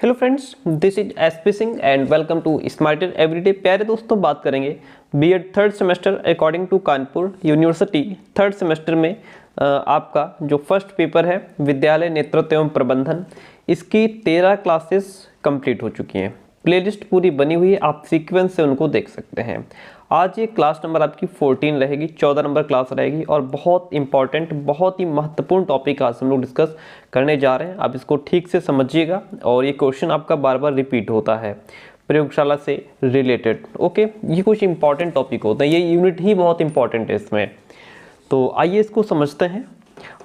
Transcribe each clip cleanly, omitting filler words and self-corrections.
Hello friends, this is SP Singh and welcome to smarter everyday. प्यारे दोस्तों, बात करेंगे B Ed third semester according to Kanpur university third semester में आपका जो फर्स्ट पेपर है विद्यालय नेतृत्व एवं प्रबंधन, इसकी 13 क्लासेस कंप्लीट हो चुकी हैं। प्लेलिस्ट पूरी बनी हुई है, आप सीक्वेंस से उनको देख सकते हैं। आज ये क्लास नंबर आपकी 14 रहेगी, 14 नंबर क्लास रहेगी और बहुत इंपॉर्टेंट, बहुत ही महत्वपूर्ण टॉपिक आज हम लोग डिस्कस करने जा रहे हैं। आप इसको ठीक से समझिएगा और ये क्वेश्चन आपका बार बार रिपीट होता है प्रयोगशाला से रिलेटेड। ओके, ये कुछ इंपॉर्टेंट टॉपिक होते हैं, ये यूनिट ही बहुत इंपॉर्टेंट है इसमें। तो आइए इसको समझते हैं।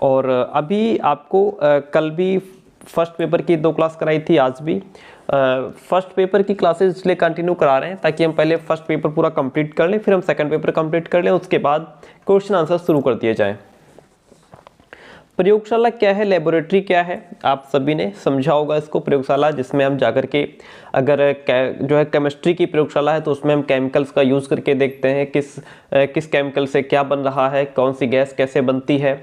और अभी आपको कल भी फर्स्ट पेपर की 2 क्लास कराई थी, आज भी फर्स्ट पेपर की क्लासेस इसलिए कंटिन्यू करा रहे हैं ताकि हम पहले फर्स्ट पेपर पूरा कंप्लीट कर लें, फिर हम सेकंड पेपर कंप्लीट कर लें, उसके बाद क्वेश्चन आंसर शुरू कर दिए जाएं। प्रयोगशाला क्या है, लेबोरेटरी क्या है, आप सभी ने समझा होगा इसको। प्रयोगशाला जिसमें हम जाकर के अगर जो है केमिस्ट्री की प्रयोगशाला है तो उसमें हम केमिकल्स का यूज़ करके देखते हैं किस केमिकल से क्या बन रहा है, कौन सी गैस कैसे बनती है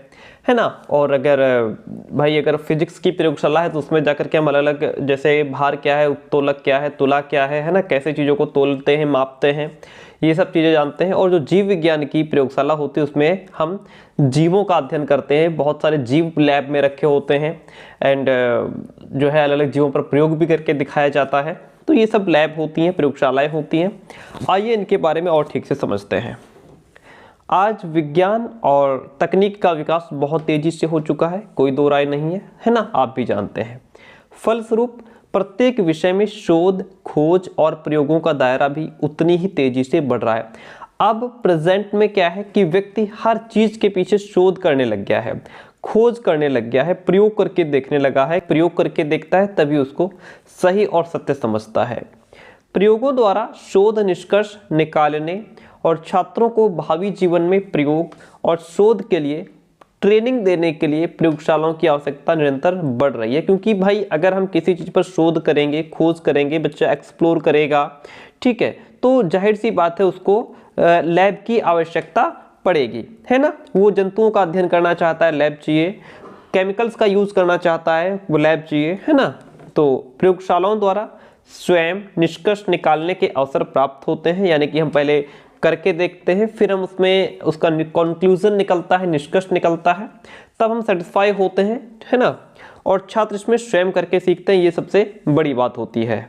ना। और अगर फिजिक्स की प्रयोगशाला है तो उसमें जाकर के हम अलग अलग, जैसे भार क्या है, उत्तोलक क्या है, तुला क्या है ना, कैसे चीज़ों को तोलते हैं, मापते हैं, ये सब चीज़ें जानते हैं। और जो जीव विज्ञान की प्रयोगशाला होती है उसमें हम जीवों का अध्ययन करते हैं, बहुत सारे जीव लैब में रखे होते हैं एंड जो है अलग अलग जीवों पर प्रयोग भी करके दिखाया जाता है। तो ये सब लैब होती हैं, प्रयोगशालाएँ होती हैं। आइए इनके बारे में और ठीक से समझते हैं। आज विज्ञान और तकनीक का विकास बहुत तेजी से हो चुका है, कोई दो राय नहीं है ना, आप भी जानते हैं। फलस्वरूप प्रत्येक विषय में शोध, खोज और प्रयोगों का दायरा भी उतनी ही तेजी से बढ़ रहा है। अब प्रेजेंट में क्या है कि व्यक्ति हर चीज के पीछे शोध करने लग गया है, खोज करने लग गया है, प्रयोग करके देखने लगा है। प्रयोग करके देखता है तभी उसको सही और सत्य समझता है। प्रयोगों द्वारा शोध निष्कर्ष निकालने और छात्रों को भावी जीवन में प्रयोग और शोध के लिए ट्रेनिंग देने के लिए प्रयोगशालाओं की आवश्यकता निरंतर बढ़ रही है। क्योंकि भाई अगर हम किसी चीज़ पर शोध करेंगे, खोज करेंगे, बच्चा एक्सप्लोर करेगा, ठीक है, तो जाहिर सी बात है उसको लैब की आवश्यकता पड़ेगी, है ना। वो जंतुओं का अध्ययन करना चाहता है, लैब चाहिए। केमिकल्स का यूज़ करना चाहता है, वो लैब चाहिए, है ना। तो प्रयोगशालाओं द्वारा स्वयं निष्कर्ष निकालने के अवसर प्राप्त होते हैं, यानी कि हम पहले करके देखते हैं, फिर हम उसमें उसका कंक्लूजन निकलता है, निष्कर्ष निकलता है, तब हम सेटिस्फाई होते हैं, है ना। और छात्र इसमें स्वयं करके सीखते हैं, ये सबसे बड़ी बात होती है।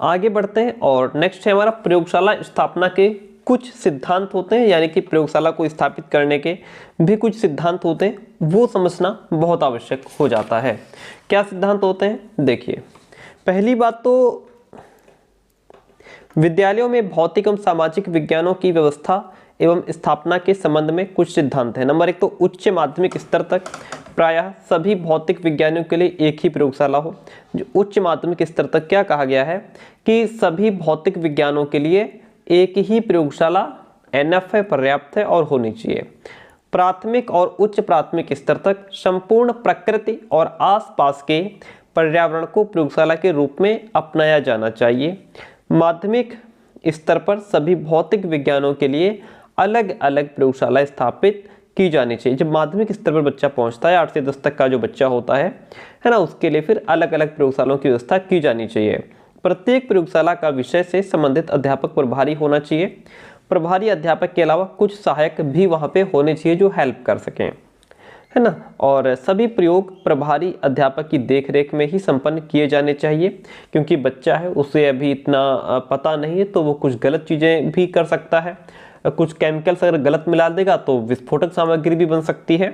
आगे बढ़ते हैं और नेक्स्ट है हमारा प्रयोगशाला स्थापना के कुछ सिद्धांत होते हैं, यानी कि प्रयोगशाला को स्थापित करने के भी कुछ सिद्धांत होते हैं, वो समझना बहुत आवश्यक हो जाता है। क्या सिद्धांत होते हैं, देखिए। पहली बात तो विद्यालयों में भौतिक एवं सामाजिक विज्ञानों की व्यवस्था एवं स्थापना के संबंध में कुछ सिद्धांत हैं। नंबर 1 तो उच्च माध्यमिक स्तर तक प्रायः सभी भौतिक विज्ञानों के लिए एक ही प्रयोगशाला हो। जो उच्च माध्यमिक स्तर तक क्या कहा गया है कि सभी भौतिक विज्ञानों के लिए एक ही प्रयोगशाला एनएफ है, पर्याप्त है और होनी चाहिए। प्राथमिक और उच्च प्राथमिक स्तर तक संपूर्ण प्रकृति और आसपास के पर्यावरण को प्रयोगशाला के रूप में अपनाया जाना चाहिए। माध्यमिक स्तर पर सभी भौतिक विज्ञानों के लिए अलग अलग प्रयोगशाला स्थापित की जानी चाहिए। जब माध्यमिक स्तर पर बच्चा पहुंचता है, 8 से 10 तक का जो बच्चा होता है ना, उसके लिए फिर अलग अलग प्रयोगशालाओं की व्यवस्था की जानी चाहिए। प्रत्येक प्रयोगशाला का विषय से संबंधित अध्यापक प्रभारी होना चाहिए। प्रभारी अध्यापक के अलावा कुछ सहायक भी वहाँ पे होने चाहिए जो हेल्प कर सकें, है ना। और सभी प्रयोग प्रभारी अध्यापक की देखरेख में ही संपन्न किए जाने चाहिए, क्योंकि बच्चा है, उसे अभी इतना पता नहीं है, तो वो कुछ गलत चीज़ें भी कर सकता है। कुछ केमिकल्स अगर गलत मिला देगा तो विस्फोटक सामग्री भी बन सकती है,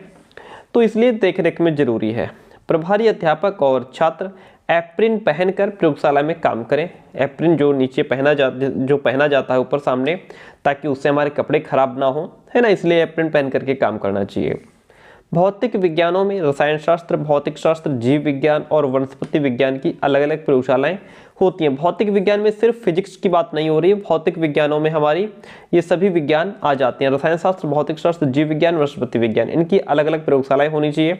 तो इसलिए देखरेख में जरूरी है। प्रभारी अध्यापक और छात्र एप्रिन पहनकर प्रयोगशाला में काम करें। एप्रिन जो नीचे पहना जाता है ऊपर सामने, ताकि उससे हमारे कपड़े खराब ना हो, है ना, इसलिए एप्रिन पहन करके काम करना चाहिए। भौतिक विज्ञानों में रसायन शास्त्र, भौतिक शास्त्र, जीव विज्ञान और वनस्पति विज्ञान की अलग अलग प्रयोगशालाएं होती हैं। भौतिक विज्ञान में सिर्फ फिजिक्स की बात नहीं हो रही है, भौतिक विज्ञानों में हमारी ये सभी विज्ञान आ जाते हैं। रसायन शास्त्र, भौतिक शास्त्र, जीव विज्ञान, वनस्पति विज्ञान, इनकी अलग अलग प्रयोगशालाएं होनी चाहिए।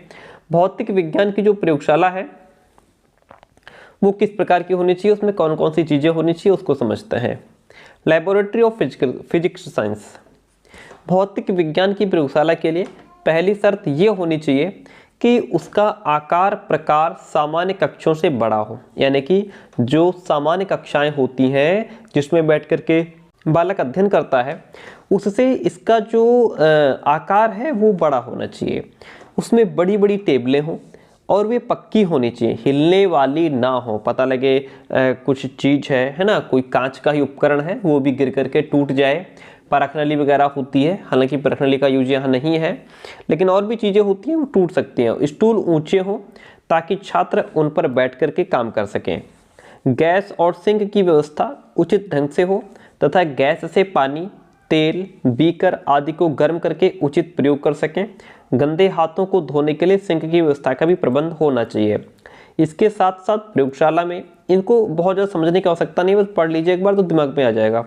भौतिक विज्ञान की जो प्रयोगशाला है वो किस प्रकार की होनी चाहिए, उसमें कौन कौन सी चीजें होनी चाहिए, उसको समझते हैं। लेबोरेटरी ऑफ फिजिक्स साइंस, भौतिक विज्ञान की प्रयोगशाला के लिए पहली शर्त ये होनी चाहिए कि उसका आकार प्रकार सामान्य कक्षों से बड़ा हो, यानी कि जो सामान्य कक्षाएं होती हैं जिसमें बैठ कर के बालक अध्ययन करता है, उससे इसका जो आकार है वो बड़ा होना चाहिए। उसमें बड़ी बड़ी टेबलें हों और वे पक्की होनी चाहिए, हिलने वाली ना हो। पता लगे कुछ चीज़ है ना, कोई कांच का ही उपकरण है, वो भी गिर करके टूट जाए। परखनली वगैरह होती है, हालांकि परखनली का यूज यहाँ नहीं है, लेकिन और भी चीज़ें होती हैं वो टूट सकती हैं। स्टूल ऊंचे हों ताकि छात्र उन पर बैठ करके काम कर सकें। गैस और सिंक की व्यवस्था उचित ढंग से हो तथा गैस से पानी, तेल, बीकर आदि को गर्म करके उचित प्रयोग कर सकें। गंदे हाथों को धोने के लिए सिंक की व्यवस्था का भी प्रबंध होना चाहिए। इसके साथ साथ प्रयोगशाला में, इनको बहुत ज़्यादा समझने की आवश्यकता नहीं है, बस पढ़ लीजिए एक बार तो दिमाग में आ जाएगा।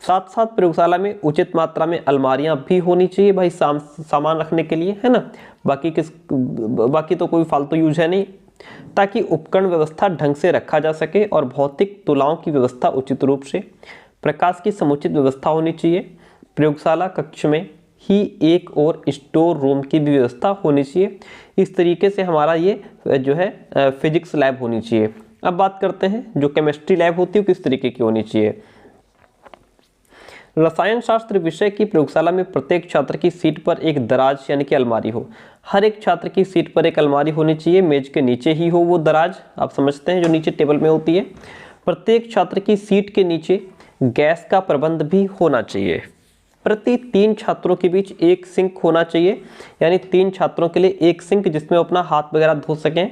साथ साथ प्रयोगशाला में उचित मात्रा में अलमारियां भी होनी चाहिए भाई, सामान रखने के लिए, है ना। बाकी तो कोई फालतू यूज है नहीं, ताकि उपकरण व्यवस्था ढंग से रखा जा सके और भौतिक तुलाओं की व्यवस्था उचित रूप से। प्रकाश की समुचित व्यवस्था होनी चाहिए। प्रयोगशाला कक्ष में ही एक और स्टोर रूम की भी व्यवस्था होनी चाहिए। इस तरीके से हमारा ये जो है फिजिक्स लैब होनी चाहिए। अब बात करते हैं जो केमिस्ट्री लैब होती है किस तरीके की होनी चाहिए। रसायन शास्त्र विषय की प्रयोगशाला में प्रत्येक छात्र की सीट पर एक दराज यानी कि अलमारी हो। हर एक छात्र की सीट पर एक अलमारी होनी चाहिए, मेज के नीचे ही हो वो दराज, आप समझते हैं, जो नीचे टेबल में होती है। प्रत्येक छात्र की सीट के नीचे गैस का प्रबंध भी होना चाहिए। प्रति 3 छात्रों के बीच एक सिंक होना चाहिए, यानी 3 छात्रों के लिए एक सिंक जिसमें अपना हाथ वगैरह धो सकें।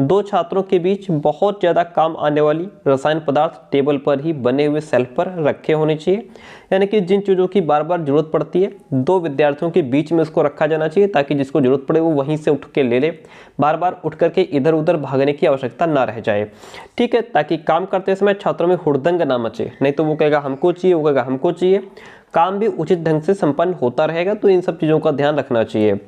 2 छात्रों के बीच बहुत ज़्यादा काम आने वाली रसायन पदार्थ टेबल पर ही बने हुए शेल्फ पर रखे होने चाहिए, यानी कि जिन चीज़ों की बार बार जरूरत पड़ती है 2 विद्यार्थियों के बीच में उसको रखा जाना चाहिए, ताकि जिसको जरूरत पड़े वो वहीं से उठ के ले ले, बार बार उठ करके इधर उधर भागने की आवश्यकता ना रह जाए, ठीक है, ताकि काम करते समय छात्रों में हुड़दंग ना मचे। नहीं तो वो कहेगा हमको चाहिए, वो कहेगा हमको चाहिए, काम भी उचित ढंग से संपन्न होता रहेगा। तो इन सब चीज़ों का ध्यान रखना चाहिए।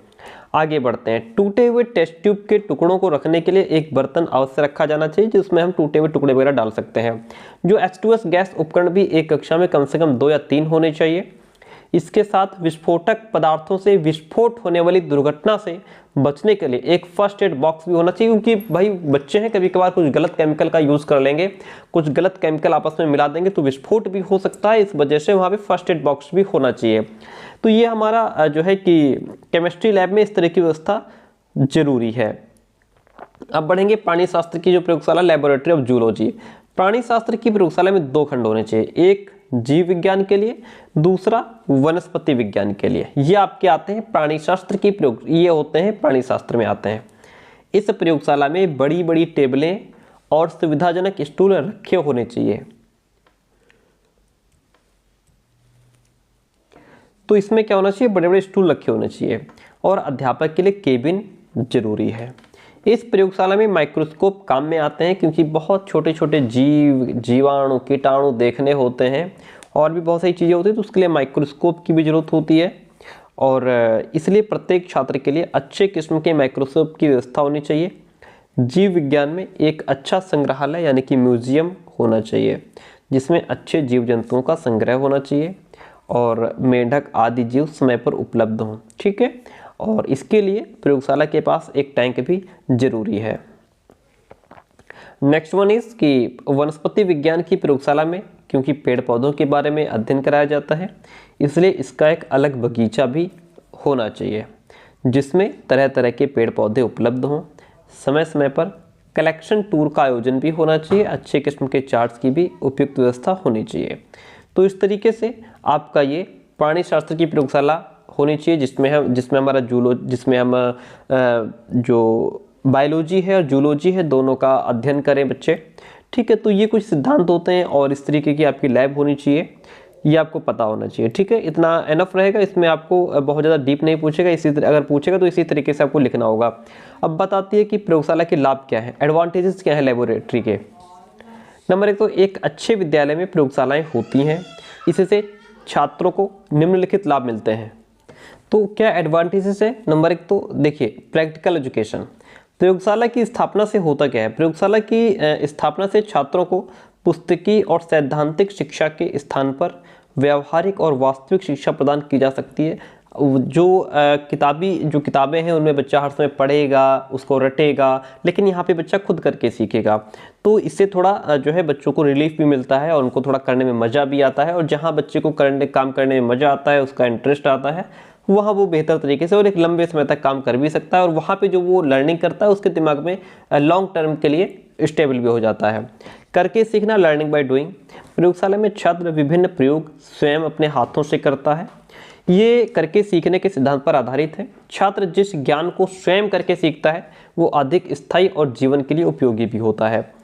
आगे बढ़ते हैं। टूटे हुए टेस्ट ट्यूब के टुकड़ों को रखने के लिए एक बर्तन अवश्य रखा जाना चाहिए, जिसमें हम टूटे हुए टुकड़े वगैरह डाल सकते हैं। जो H2S गैस उपकरण भी एक कक्षा में कम से कम 2 या 3 होने चाहिए। इसके साथ विस्फोटक पदार्थों से विस्फोट होने वाली दुर्घटना से बचने के लिए एक फर्स्ट एड बॉक्स भी होना चाहिए, क्योंकि भाई बच्चे हैं, कभी कभार कुछ गलत केमिकल का यूज़ कर लेंगे, कुछ गलत केमिकल आपस में मिला देंगे तो विस्फोट भी हो सकता है। इस वजह से वहाँ पे फर्स्ट एड बॉक्स भी होना चाहिए। तो ये हमारा जो है कि केमिस्ट्री लैब में इस तरह की व्यवस्था जरूरी है। अब बढ़ेंगे प्राणी शास्त्र की जो प्रयोगशाला, लैबोरेटरी ऑफ जूलॉजी। प्राणी शास्त्र की प्रयोगशाला में 2 खंड होने चाहिए, एक जीव विज्ञान के लिए, दूसरा वनस्पति विज्ञान के लिए। ये आपके आते हैं प्राणी शास्त्र की प्रयोग, ये होते हैं प्राणी शास्त्र में आते हैं। इस प्रयोगशाला में बड़ी बड़ी टेबलें और सुविधाजनक स्टूल रखे होने चाहिए। तो इसमें क्या होना चाहिए, बड़े बड़े स्टूल रखे होने चाहिए। और अध्यापक के लिए केबिन जरूरी है। इस प्रयोगशाला में माइक्रोस्कोप काम में आते हैं, क्योंकि बहुत छोटे छोटे जीवाणु कीटाणु देखने होते हैं और भी बहुत सारी चीज़ें होती हैं, तो उसके लिए माइक्रोस्कोप की भी ज़रूरत होती है। और इसलिए प्रत्येक छात्र के लिए अच्छे किस्म के माइक्रोस्कोप की व्यवस्था होनी चाहिए। जीव विज्ञान में एक अच्छा संग्रहालय यानी कि म्यूजियम होना चाहिए, जिसमें अच्छे जीव जंतुओं का संग्रह होना चाहिए और मेंढक आदि जीव समय पर उपलब्ध हों, ठीक है। और इसके लिए प्रयोगशाला के पास एक टैंक भी जरूरी है। नेक्स्ट वन इज कि वनस्पति विज्ञान की प्रयोगशाला में, क्योंकि पेड़ पौधों के बारे में अध्ययन कराया जाता है, इसलिए इसका एक अलग बगीचा भी होना चाहिए, जिसमें तरह तरह के पेड़ पौधे उपलब्ध हों। समय समय पर कलेक्शन टूर का आयोजन भी होना चाहिए। अच्छे किस्म के चार्ट्स की भी उपयुक्त व्यवस्था होनी चाहिए। तो इस तरीके से आपका ये प्राणी शास्त्र की प्रयोगशाला होनी चाहिए, जिसमें हमारा जिसमें हम जो बायोलॉजी है और जूलॉजी है दोनों का अध्ययन करें बच्चे, ठीक है। तो ये कुछ सिद्धांत होते हैं और इस तरीके की आपकी लैब होनी चाहिए, ये आपको पता होना चाहिए, ठीक है। इतना एनफ रहेगा, इसमें आपको बहुत ज़्यादा डीप नहीं पूछेगा, अगर पूछेगा तो इसी तरीके से आपको लिखना होगा। अब बताती है कि प्रयोगशाला के लाभ क्या है, एडवांटेजेस क्या है लेबोरेटरी के। नंबर 1 तो एक अच्छे विद्यालय में प्रयोगशालाएँ होती हैं, इससे छात्रों को निम्नलिखित लाभ मिलते हैं। तो क्या एडवांटेजेस है, नंबर 1 तो देखिए प्रैक्टिकल एजुकेशन। प्रयोगशाला की स्थापना से होता क्या है, प्रयोगशाला की स्थापना से छात्रों को पुस्तकीय और सैद्धांतिक शिक्षा के स्थान पर व्यावहारिक और वास्तविक शिक्षा प्रदान की जा सकती है। जो किताबें हैं उनमें बच्चा हर समय पढ़ेगा, उसको रटेगा, लेकिन यहाँ पे बच्चा खुद करके सीखेगा। तो इससे थोड़ा जो है बच्चों को रिलीफ भी मिलता है और उनको थोड़ा करने में मज़ा भी आता है। और जहाँ बच्चे को काम करने में मज़ा आता है, उसका इंटरेस्ट आता है, वहाँ वो बेहतर तरीके से और एक लंबे समय तक काम कर भी सकता है। और वहाँ पे जो वो लर्निंग करता है उसके दिमाग में लॉन्ग टर्म के लिए स्टेबल भी हो जाता है। करके सीखना, लर्निंग बाय डूइंग। प्रयोगशाला में छात्र विभिन्न प्रयोग स्वयं अपने हाथों से करता है। ये करके सीखने के सिद्धांत पर आधारित है। छात्र जिस ज्ञान को स्वयं करके सीखता है वो अधिक स्थायी और जीवन के लिए उपयोगी भी होता है।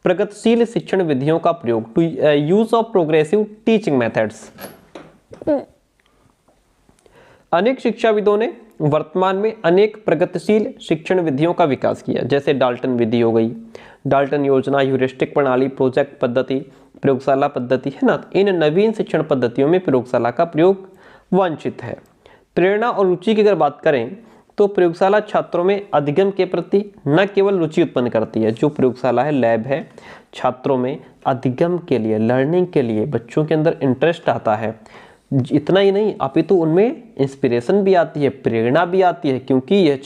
प्रगतिशील शिक्षण विधियों का प्रयोग, to use of progressive teaching methods. अनेक शिक्षाविदों ने वर्तमान में अनेक प्रगतिशील शिक्षण विधियों का विकास किया, जैसे डाल्टन विधि हो गई, डाल्टन योजना, ह्यूरिस्टिक प्रणाली, प्रोजेक्ट पद्धति, प्रयोगशाला पद्धति, है ना। इन नवीन शिक्षण पद्धतियों में प्रयोगशाला का प्रयोग वांछित है। प्रेरणा और रुचि की अगर बात करें तो प्रयोगशाला छात्रों में अधिगम के प्रति न केवल रुचि उत्पन्न करती है, जो प्रयोगशाला है, लैब है, छात्रों में अधिगम के लिए, लर्निंग के लिए बच्चों के अंदर इंटरेस्ट आता है। इतना ही नहीं, अपितु उनमें इंस्पिरेशन भी आती है, प्रेरणा भी आती है, क्योंकि यह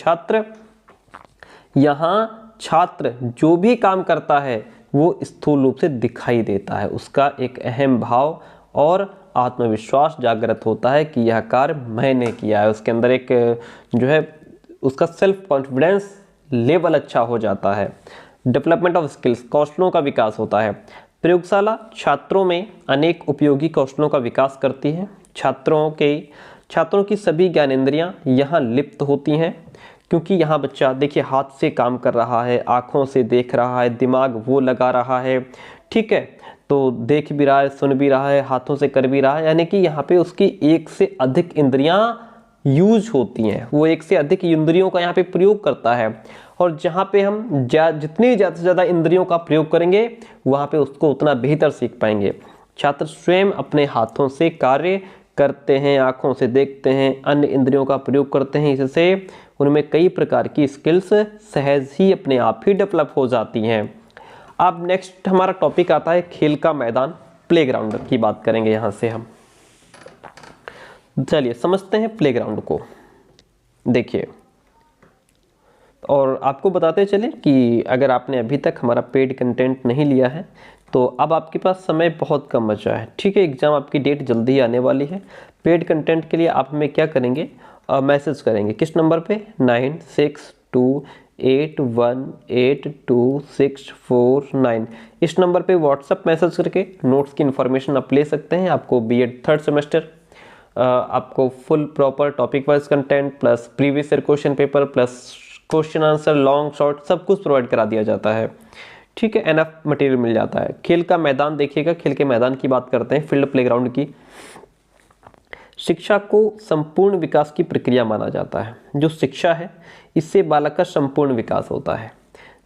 छात्र जो भी काम करता है वो स्थूल रूप से दिखाई देता है, उसका एक अहम भाव और आत्मविश्वास जागृत होता है कि यह कार्य मैंने किया है। उसके अंदर एक जो है उसका सेल्फ कॉन्फिडेंस लेवल अच्छा हो जाता है। डेवलपमेंट ऑफ स्किल्स, कौशलों का विकास होता है। प्रयोगशाला छात्रों में अनेक उपयोगी कौशलों का विकास करती है। छात्रों की सभी ज्ञानेंद्रियां यहाँ लिप्त होती हैं, क्योंकि यहाँ बच्चा देखिए हाथ से काम कर रहा है, आँखों से देख रहा है, दिमाग वो लगा रहा है, ठीक है, तो देख भी रहा है, सुन भी रहा है, हाथों से कर भी रहा है, यानी कि यहाँ पे उसकी एक से अधिक इंद्रियां यूज होती हैं, वो एक से अधिक इंद्रियों का यहाँ पे प्रयोग करता है। और जहाँ पे हम जितनी ज़्यादा से ज़्यादा इंद्रियों का प्रयोग करेंगे वहाँ पे उसको उतना बेहतर सीख पाएंगे। छात्र स्वयं अपने हाथों से कार्य करते हैं, आँखों से देखते हैं, अन्य इंद्रियों का प्रयोग करते हैं, इससे उनमें कई प्रकार की स्किल्स सहज ही अपने आप ही डेवलप हो जाती हैं। अब नेक्स्ट हमारा टॉपिक आता है खेल का मैदान, प्लेग्राउंड की बात करेंगे यहाँ से हम। चलिए समझते हैं प्लेग्राउंड को। देखिए, और आपको बताते चले कि अगर आपने अभी तक हमारा पेड कंटेंट नहीं लिया है तो अब आपके पास समय बहुत कम बचा है, ठीक है, एग्ज़ाम आपकी डेट जल्दी ही आने वाली है। पेड कंटेंट के लिए आप हमें क्या करेंगे, मैसेज करेंगे किस नंबर पे, 9628182649। इस नंबर पे व्हाट्सअप मैसेज करके नोट्स की इन्फॉर्मेशन आप ले सकते हैं। आपको बीएड थर्ड सेमेस्टर, आपको full proper topic wise content plus previous year question paper plus question answer long short सब कुछ प्रोवाइड करा दिया जाता है, ठीक है, एनफ मटेरियल मिल जाता है। खेल का मैदान देखिएगा, खेल के मैदान की बात करते हैं, फील्ड प्लेग्राउंड की। शिक्षा को संपूर्ण विकास की प्रक्रिया माना जाता है। जो शिक्षा है इससे बालक का संपूर्ण विकास होता है।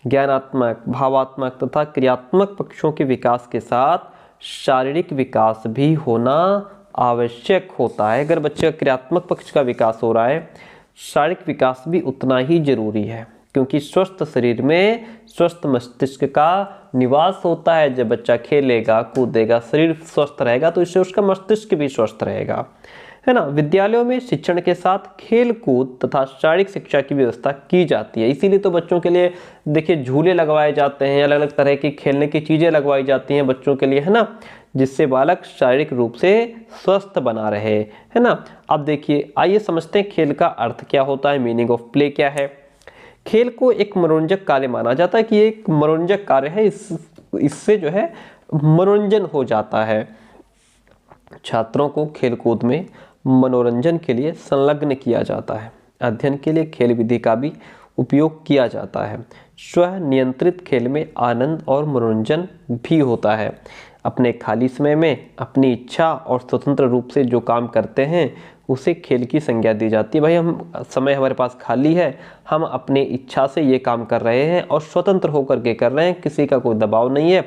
ज्ञानात्मक, भावात्मक तथा क्रियात्मक पक्षों के विकास के साथ शारीरिक विकास भी होना आवश्यक होता है। अगर बच्चे का क्रियात्मक पक्ष का विकास हो रहा है, शारीरिक विकास भी उतना ही जरूरी है, क्योंकि स्वस्थ शरीर में स्वस्थ मस्तिष्क का निवास होता है। जब बच्चा खेलेगा कूदेगा, शरीर स्वस्थ रहेगा तो इससे उसका मस्तिष्क भी स्वस्थ रहेगा, है ना। विद्यालयों में शिक्षण के साथ खेल कूद तथा शारीरिक शिक्षा की व्यवस्था की जाती है। इसीलिए तो बच्चों के लिए देखिए झूले लगवाए जाते हैं, अलग अलग तरह की खेलने की चीज़ें लगवाई जाती हैं बच्चों के लिए, है ना, जिससे बालक शारीरिक रूप से स्वस्थ बना रहे, है ना। अब देखिए, आइए समझते हैं खेल का अर्थ क्या होता है, मीनिंग ऑफ प्ले क्या है। खेल को एक मनोरंजक कार्य माना जाता है कि ये एक मनोरंजक कार्य है, इससे जो है मनोरंजन हो जाता है। छात्रों को खेल कूद में मनोरंजन के लिए संलग्न किया जाता है। अध्ययन के लिए खेल विधि का भी उपयोग किया जाता है। स्व नियंत्रित खेल में आनंद और मनोरंजन भी होता है। अपने खाली समय में अपनी इच्छा और स्वतंत्र रूप से जो काम करते हैं उसे खेल की संज्ञा दी जाती है। भाई हम समय हमारे पास खाली है, हम अपनी इच्छा से ये काम कर रहे हैं और स्वतंत्र होकर के कर रहे हैं, किसी का कोई दबाव नहीं है,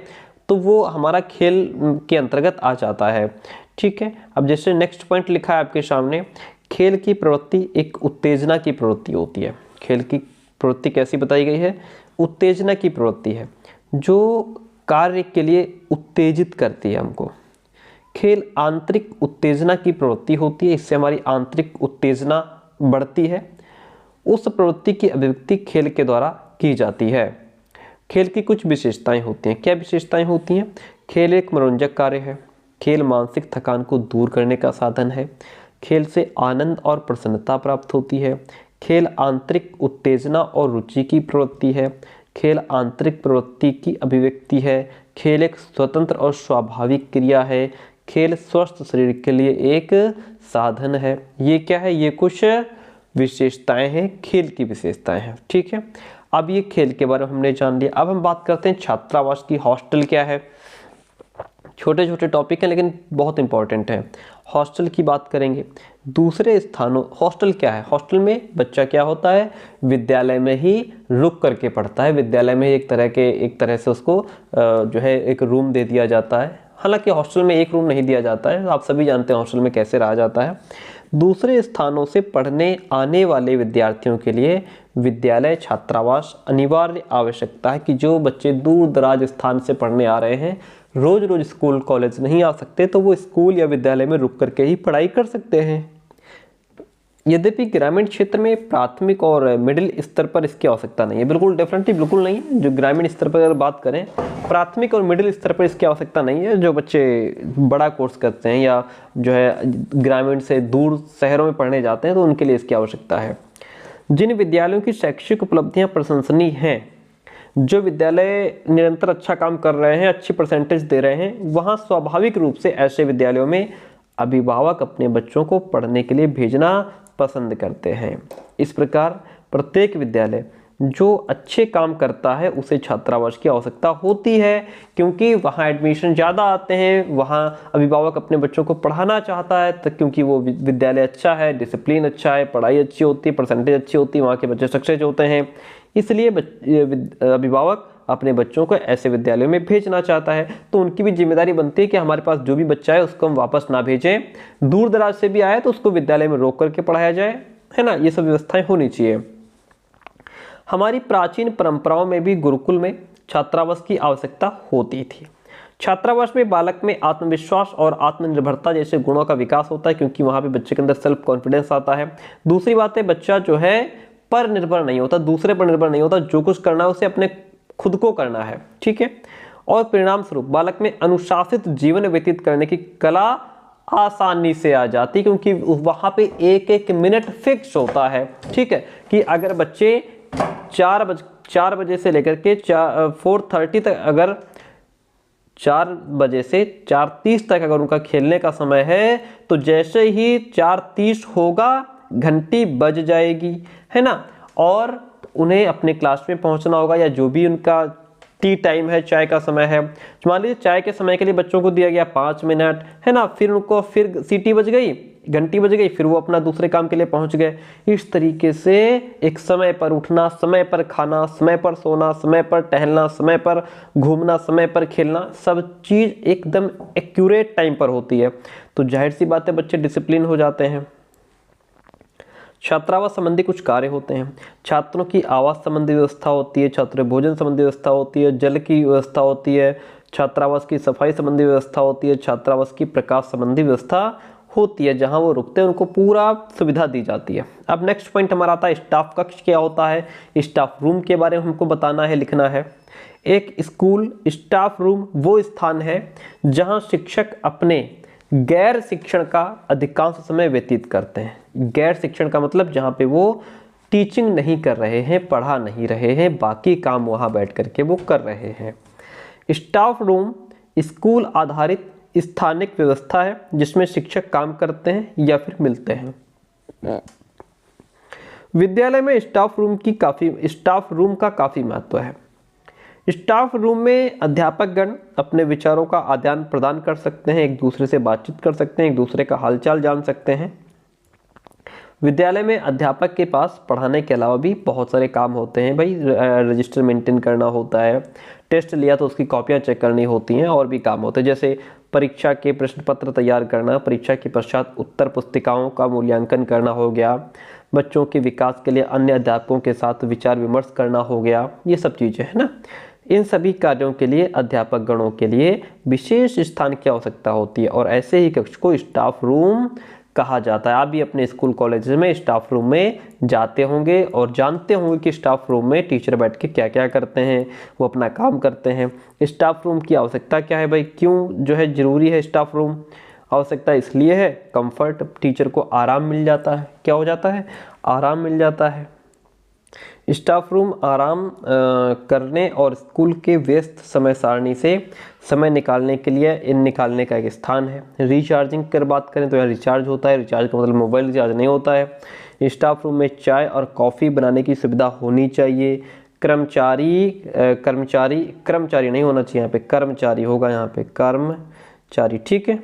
तो वो हमारा खेल के अंतर्गत आ जाता है, ठीक है। अब जैसे नेक्स्ट पॉइंट लिखा है आपके सामने, खेल की प्रवृत्ति एक उत्तेजना की प्रवृत्ति होती है। खेल की प्रवृत्ति कैसी बताई गई है, उत्तेजना की प्रवृत्ति है, जो कार्य के लिए उत्तेजित करती है हमको। खेल आंतरिक उत्तेजना की प्रवृत्ति होती है, इससे हमारी आंतरिक उत्तेजना बढ़ती है। उस प्रवृत्ति की अभिव्यक्ति खेल के द्वारा की जाती है। खेल की कुछ विशेषताएं होती हैं। क्या विशेषताएं होती हैं? खेल एक मनोरंजक कार्य है। खेल मानसिक थकान को दूर करने का साधन है। खेल से आनंद और प्रसन्नता प्राप्त होती है। खेल आंतरिक उत्तेजना और रुचि की प्रवृत्ति है। खेल आंतरिक प्रवृत्ति की अभिव्यक्ति है। खेल एक स्वतंत्र और स्वाभाविक क्रिया है। खेल स्वस्थ शरीर के लिए एक साधन है। ये क्या है? ये कुछ विशेषताएं हैं, खेल की विशेषताएं हैं। ठीक है, अब ये खेल के बारे में हमने जान लिया। अब हम बात करते हैं छात्रावास की। हॉस्टल क्या है? छोटे छोटे टॉपिक हैं लेकिन बहुत इंपॉर्टेंट है। हॉस्टल की बात करेंगे। दूसरे स्थानों, हॉस्टल क्या है? हॉस्टल में बच्चा क्या होता है? विद्यालय में ही रुक करके पढ़ता है। विद्यालय में एक तरह से उसको जो है एक रूम दे दिया जाता है। हालांकि हॉस्टल में एक रूम नहीं दिया जाता है, आप सभी जानते हैं हॉस्टल में कैसे रहा जाता है। दूसरे स्थानों से पढ़ने आने वाले विद्यार्थियों के लिए विद्यालय छात्रावास अनिवार्य आवश्यकता है कि जो बच्चे दूर दराज स्थान से पढ़ने आ रहे हैं, रोज रोज स्कूल कॉलेज नहीं आ सकते, तो वो स्कूल या विद्यालय में रुक करके ही पढ़ाई कर सकते हैं। यद्यपि ग्रामीण क्षेत्र में प्राथमिक और मिडिल स्तर पर इसकी आवश्यकता नहीं है। बिल्कुल डेफिनेटली बिल्कुल नहीं है। जो ग्रामीण स्तर पर अगर बात करें, प्राथमिक और मिडिल स्तर पर इसकी आवश्यकता नहीं है। जो बच्चे बड़ा कोर्स करते हैं या जो है ग्रामीण से दूर शहरों में पढ़ने जाते हैं, तो उनके लिए इसकी आवश्यकता है। जिन विद्यालयों की शैक्षिक उपलब्धियां प्रशंसनीय हैं, जो विद्यालय निरंतर अच्छा काम कर रहे हैं, अच्छी परसेंटेज दे रहे हैं, वहाँ स्वाभाविक रूप से ऐसे विद्यालयों में अभिभावक अपने बच्चों को पढ़ने के लिए भेजना पसंद करते हैं। इस प्रकार प्रत्येक विद्यालय जो अच्छे काम करता है उसे छात्रावास की आवश्यकता होती है, क्योंकि वहाँ एडमिशन ज़्यादा आते हैं, वहाँ अभिभावक अपने बच्चों को पढ़ाना चाहता है, तो क्योंकि वो विद्यालय अच्छा है, डिसिप्लिन अच्छा है, पढ़ाई अच्छी होती है, परसेंटेज अच्छी होती है, वहाँ के बच्चे सक्सेस होते हैं, इसलिए अभिभावक अपने बच्चों को ऐसे विद्यालयों में भेजना चाहता है। तो उनकी भी जिम्मेदारी बनती है कि हमारे पास जो भी बच्चा है उसको हम वापस ना भेजें, दूर दराज से भी आए तो उसको विद्यालय में रोक करके पढ़ाया जाए, है ना। ये सब व्यवस्थाएं होनी चाहिए। हमारी प्राचीन परंपराओं में भी गुरुकुल में छात्रावास की आवश्यकता होती थी। छात्रावास में बालक में आत्मविश्वास और आत्मनिर्भरता जैसे गुणों का विकास होता है, क्योंकि वहाँ पे बच्चे के अंदर सेल्फ कॉन्फिडेंस आता है। दूसरी बात है, बच्चा जो है पर निर्भर नहीं होता, दूसरे पर निर्भर नहीं होता, जो कुछ करना है उसे अपने खुद को करना है। ठीक है, और परिणाम स्वरूप बालक में अनुशासित जीवन व्यतीत करने की कला आसानी से आ जाती, क्योंकि वहाँ पे एक एक मिनट फिक्स होता है। ठीक है, कि अगर बच्चे 4 बजे से लेकर के 4:30 तक, अगर 4 बजे से 4:30 तक अगर उनका खेलने का समय है, तो जैसे ही 4:30 होगा घंटी बज जाएगी, है ना, और उन्हें अपने क्लास में पहुंचना होगा, या जो भी उनका टी टाइम है, चाय का समय है, मान लीजिए चाय के समय के लिए बच्चों को दिया गया 5 मिनट, है ना, फिर उनको फिर सीटी बज गई, घंटी बज गई, फिर वो अपना दूसरे काम के लिए पहुंच गए। इस तरीके से एक समय पर उठना, समय पर खाना, समय पर सोना, समय पर टहलना, समय पर घूमना, समय पर खेलना, सब चीज़ एकदम एक्यूरेट टाइम पर होती है। तो जाहिर सी बात है बच्चे डिसिप्लिन हो जाते हैं। छात्रावास संबंधी कुछ कार्य होते हैं। छात्रों की आवास संबंधी व्यवस्था होती है, छात्र भोजन संबंधी व्यवस्था होती है, जल की व्यवस्था होती है, छात्रावास की सफाई संबंधी व्यवस्था होती है, छात्रावास की प्रकाश संबंधी व्यवस्था होती है, जहां वो रुकते हैं उनको पूरा सुविधा दी जाती है। अब नेक्स्ट पॉइंट हमारा आता है स्टाफ कक्ष क्या होता है। स्टाफ रूम के बारे में हमको बताना है, लिखना है। एक स्कूल स्टाफ रूम वो स्थान है जहाँ शिक्षक अपने गैर शिक्षण का अधिकांश समय व्यतीत करते हैं। गैर शिक्षण का मतलब जहाँ पे वो टीचिंग नहीं कर रहे हैं, पढ़ा नहीं रहे हैं, बाकी काम वहाँ बैठ करके वो कर रहे हैं। स्टाफ रूम स्कूल आधारित स्थानिक व्यवस्था है जिसमें शिक्षक काम करते हैं या फिर मिलते हैं। विद्यालय में स्टाफ रूम का काफ़ी महत्व है। स्टाफ रूम में अध्यापक गण अपने विचारों का आदान प्रदान कर सकते हैं, एक दूसरे से बातचीत कर सकते हैं, एक दूसरे का हालचाल जान सकते हैं। विद्यालय में अध्यापक के पास पढ़ाने के अलावा भी बहुत सारे काम होते हैं भाई। रजिस्टर मेंटेन करना होता है, टेस्ट लिया तो उसकी कॉपियां चेक करनी होती हैं, और भी काम होते हैं जैसे परीक्षा के प्रश्न पत्र तैयार करना, परीक्षा के पश्चात उत्तर पुस्तिकाओं का मूल्यांकन करना हो गया, बच्चों के विकास के लिए अन्य अध्यापकों के साथ विचार विमर्श करना हो गया, ये सब चीज़ें है ना। इन सभी कार्यों के लिए अध्यापक गणों के लिए विशेष स्थान की आवश्यकता होती है और ऐसे ही कक्ष को स्टाफ रूम कहा जाता है। आप भी अपने स्कूल कॉलेज में स्टाफ रूम में जाते होंगे और जानते होंगे कि स्टाफ रूम में टीचर बैठ के क्या क्या करते हैं, वो अपना काम करते हैं। स्टाफ रूम की आवश्यकता क्या है भाई, क्यों जो है ज़रूरी है स्टाफ रूम? आवश्यकता इसलिए है, कंफर्ट, टीचर को आराम मिल जाता है। क्या हो जाता है? आराम मिल जाता है। स्टाफ रूम आराम करने और स्कूल के व्यस्त समय सारणी से समय निकालने के लिए निकालने का एक स्थान है। रिचार्जिंग कर बात करें तो यहाँ रिचार्ज होता है। रिचार्ज का मतलब मोबाइल रिचार्ज नहीं होता है। स्टाफ रूम में चाय और कॉफ़ी बनाने की सुविधा होनी चाहिए। कर्मचारी नहीं होना चाहिए, यहाँ पे कर्मचारी होगा, यहाँ पे कर्मचारी, ठीक है।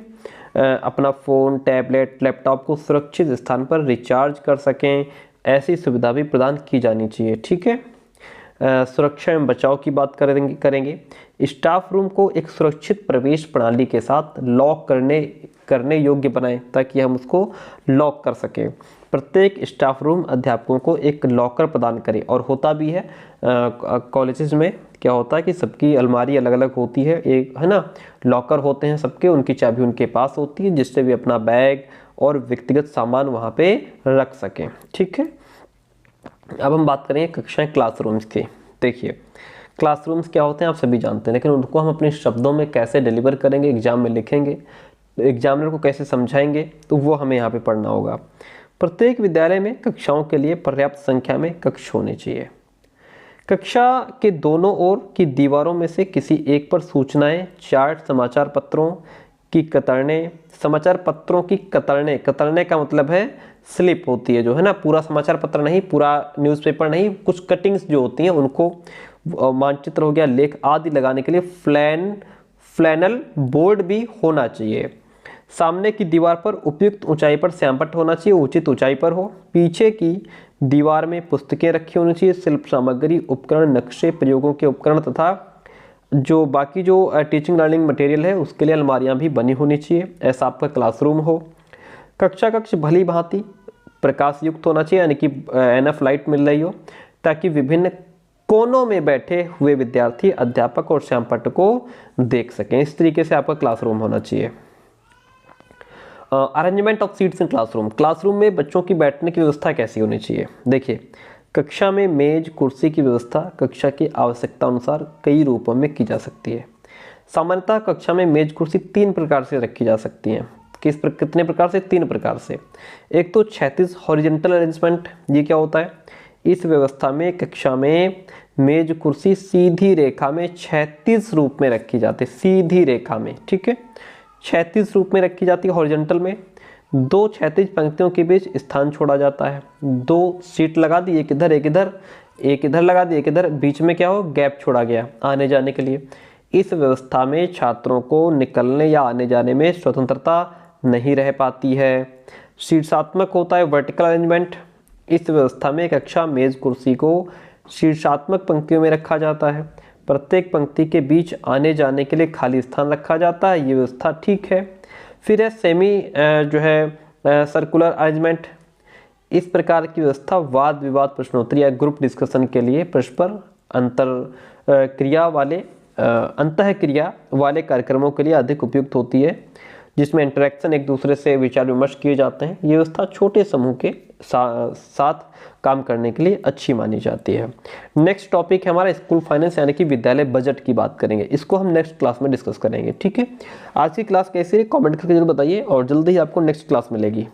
अपना फ़ोन, टैबलेट, लैपटॉप को सुरक्षित स्थान पर रिचार्ज कर सकें, ऐसी सुविधा भी प्रदान की जानी चाहिए, ठीक है। सुरक्षा एवं बचाव की बात करेंगे। स्टाफ रूम को एक सुरक्षित प्रवेश प्रणाली के साथ लॉक करने योग्य बनाएं ताकि हम उसको लॉक कर सकें। प्रत्येक स्टाफ रूम अध्यापकों को एक लॉकर प्रदान करे, और होता भी है कॉलेजेस में। क्या होता है कि सबकी अलमारी अलग अलग होती है, एक है ना, लॉकर होते हैं सबके, उनकी चाबी उनके पास होती है, जिससे भी अपना बैग और व्यक्तिगत सामान वहाँ पे रख सकें, ठीक है। अब हम बात करेंगे कक्षाएं क्लासरूम्स की। देखिए क्लासरूम्स क्या होते हैं आप सभी जानते हैं, लेकिन उनको हम अपने शब्दों में कैसे डिलीवर करेंगे, एग्जाम में लिखेंगे, एग्जामिनर को कैसे समझाएंगे, तो वो हमें यहाँ पे पढ़ना होगा। प्रत्येक विद्यालय में कक्षाओं के लिए पर्याप्त संख्या में कक्ष होने चाहिए। कक्षा के दोनों ओर की दीवारों में से किसी एक पर सूचनाएं, चार्ट, समाचार पत्रों की कतरने का मतलब है स्लिप होती है जो है ना, पूरा समाचार पत्र नहीं, पूरा न्यूज़पेपर नहीं, कुछ कटिंग्स जो होती हैं उनको, मानचित्र हो गया, लेख आदि लगाने के लिए फ्लैनल बोर्ड भी होना चाहिए। सामने की दीवार पर उपयुक्त ऊंचाई पर श्यामपट्ट होना चाहिए, उचित ऊंचाई पर हो। पीछे की दीवार में पुस्तकें रखी होनी चाहिए, शिल्प सामग्री, उपकरण, नक्शे, प्रयोगों के उपकरण तथा जो बाकी जो टीचिंग लर्निंग मटेरियल है उसके लिए अलमारियां भी बनी होनी चाहिए। ऐसा आपका क्लासरूम हो। कक्ष भली भांति प्रकाश युक्त होना चाहिए, यानी कि एनफ लाइट मिल रही हो, ताकि विभिन्न कोनों में बैठे हुए विद्यार्थी अध्यापक और श्यामपट्ट को देख सकें। इस तरीके से आपका क्लासरूम होना चाहिए। Arrangement of seats in classroom. Classroom में बच्चों की बैठने की व्यवस्था कैसी होनी चाहिए? देखिए कक्षा में मेज कुर्सी की व्यवस्था कक्षा की आवश्यकता अनुसार कई रूपों में की जा सकती है। सामान्यतः कक्षा में मेज कुर्सी 3 प्रकार से रखी जा सकती हैं। कितने प्रकार से? 3 प्रकार से। एक तो क्षैतिज हॉरिजॉन्टल अरेंजमेंट। ये क्या होता है? इस व्यवस्था में कक्षा में मेज कुर्सी सीधी रेखा में क्षैतिज रूप में रखी जाती है, सीधी रेखा में, ठीक है, क्षैतिज रूप में रखी जाती है हॉरिजॉन्टल में। 2 क्षैतिज पंक्तियों के बीच स्थान छोड़ा जाता है। 2 सीट लगा दी, एक इधर एक इधर, एक इधर लगा दी एक इधर, बीच में क्या हो, गैप छोड़ा गया आने जाने के लिए। इस व्यवस्था में छात्रों को निकलने या आने जाने में स्वतंत्रता नहीं रह पाती है। शीर्षात्मक होता है वर्टिकल अरेंजमेंट। इस व्यवस्था में कक्षा मेज कुर्सी को शीर्षात्मक पंक्तियों में रखा जाता है। प्रत्येक पंक्ति के बीच आने जाने के लिए खाली स्थान रखा जाता है। ये व्यवस्था ठीक है। फिर है सेमी सर्कुलर अरेंजमेंट। इस प्रकार की व्यवस्था वाद विवाद, प्रश्नोत्तरी या ग्रुप डिस्कशन के लिए परस्पर अंतःक्रिया वाले कार्यक्रमों के लिए अधिक उपयुक्त होती है, जिसमें इंटरेक्शन, एक दूसरे से विचार विमर्श किए जाते हैं। ये व्यवस्था छोटे समूह के साथ काम करने के लिए अच्छी मानी जाती है। नेक्स्ट टॉपिक है हमारा स्कूल फाइनेंस, यानी कि विद्यालय बजट की बात करेंगे। इसको हम नेक्स्ट क्लास में डिस्कस करेंगे, ठीक है। आज की क्लास कैसी रही कमेंट करके जरूर बताइए, और जल्दी ही आपको नेक्स्ट क्लास मिलेगी।